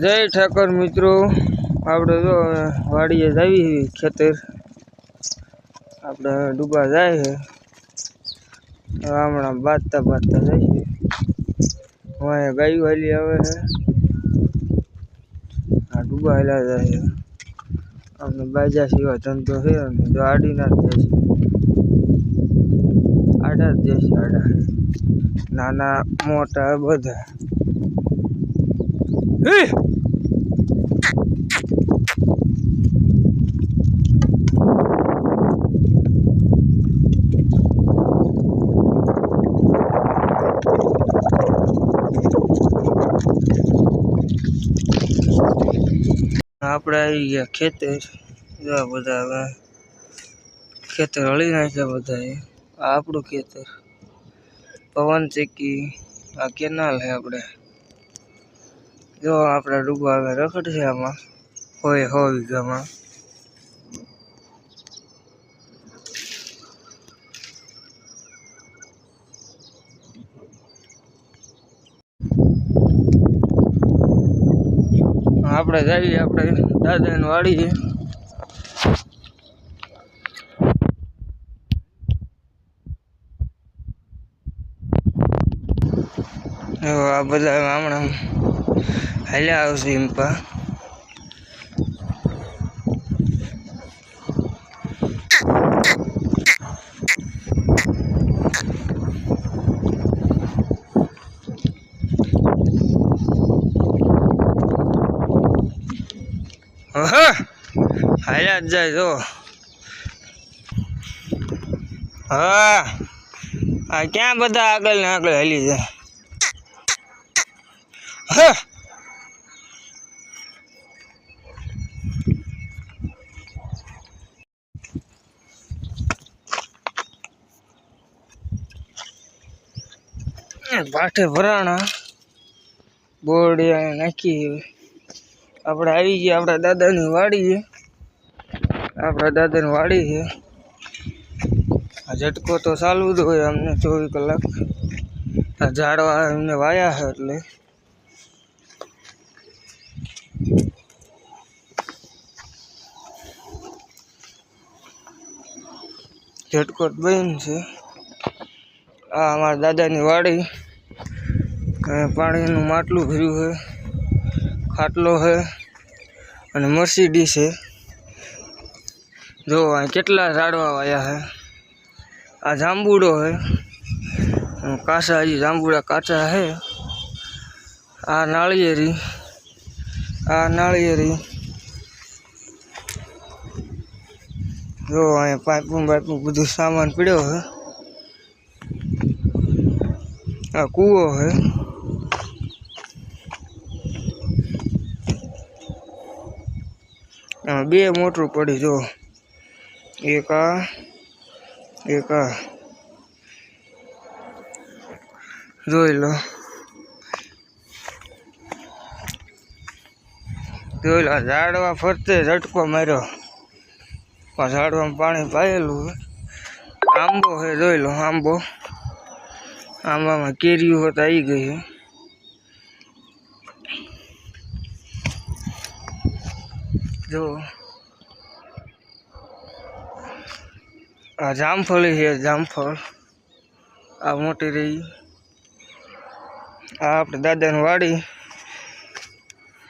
જય ઠાકર મિત્રો, આપણે જો વાડીએ જાવી ખેતર આપણે ડૂબા જાય છે. હમણાં બાજતા જાય છે. અહીંયા ગાયું હાલી આવે છે. આ ડૂબા હાલ્યા જાય છે. અમને બાજા સિવાય ધંધો છે ને, જો આડીના જ જાય છે. આડા જ જાય છે, આડા નાના મોટા બધા. આપણે આવી ગયા ખેતર. જો બધા હવે ખેતર હળી નાખ્યા બધા. આ આપણું ખેતર પવન ચેકી. આ કેનાલ છે આપણે. જો આપણા ડૂબા હવે રખડશે આમાં 100 વીઘામાં. આપણે જઈએ આપણે દાદાની વાડીએ. આ બધા હમણાં હાલ્યા આવશે ઇમ્પા. હાલ્યા જ જાય જો. હા, આ ક્યાં બધા આગળ ને આગળ હાલી જાય. પાઠે ભરાણા બોરડિયા નાખી. આપણે આવી ગયા આપણા દાદાની વાડી. આપણા દાદાની વાડી છે. આ ઝટકો તો ચાલુ જ હોય અમને 24 કલાક. આ ઝાડવા એમને વાયા છે એટલે ઝટકો બંધ છે. આ અમારા દાદાની વાડી. પાણીનું માટલું ભર્યું છે, ખાટલો છે અને મર્સિડીઝ છે. જો અહીં કેટલા ઝાડવા વાયા છે. આ જાંબુડો છે. કાચા હજી જાંબુડા કાચા છે. આ નાળિયેરી. જો અહીંયા પાઇપું બધું સામાન પડ્યો છે. આ કૂવો છે. બે મોટર પડી. જો એક આ જોઈ લો. ઝાડવા ફરતે ઝટકો માર્યો. ઝાડવામાં પાણી પાયેલું. આંબો છે, જોઈ લો. આંબામાં કેરીઓ હોત આવી ગઈ છે. જો આ જામફળી છે. આ મોટી રહી. આ આપણે દાદાની વાડી.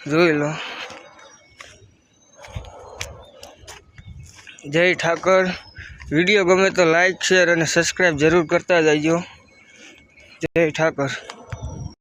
જોઈ લો. જય ઠાકર. વિડીયો ગમે તો લાઈક, શેર અને સબસ્ક્રાઈબ જરૂર કરતા જજો. જય ઠાકર.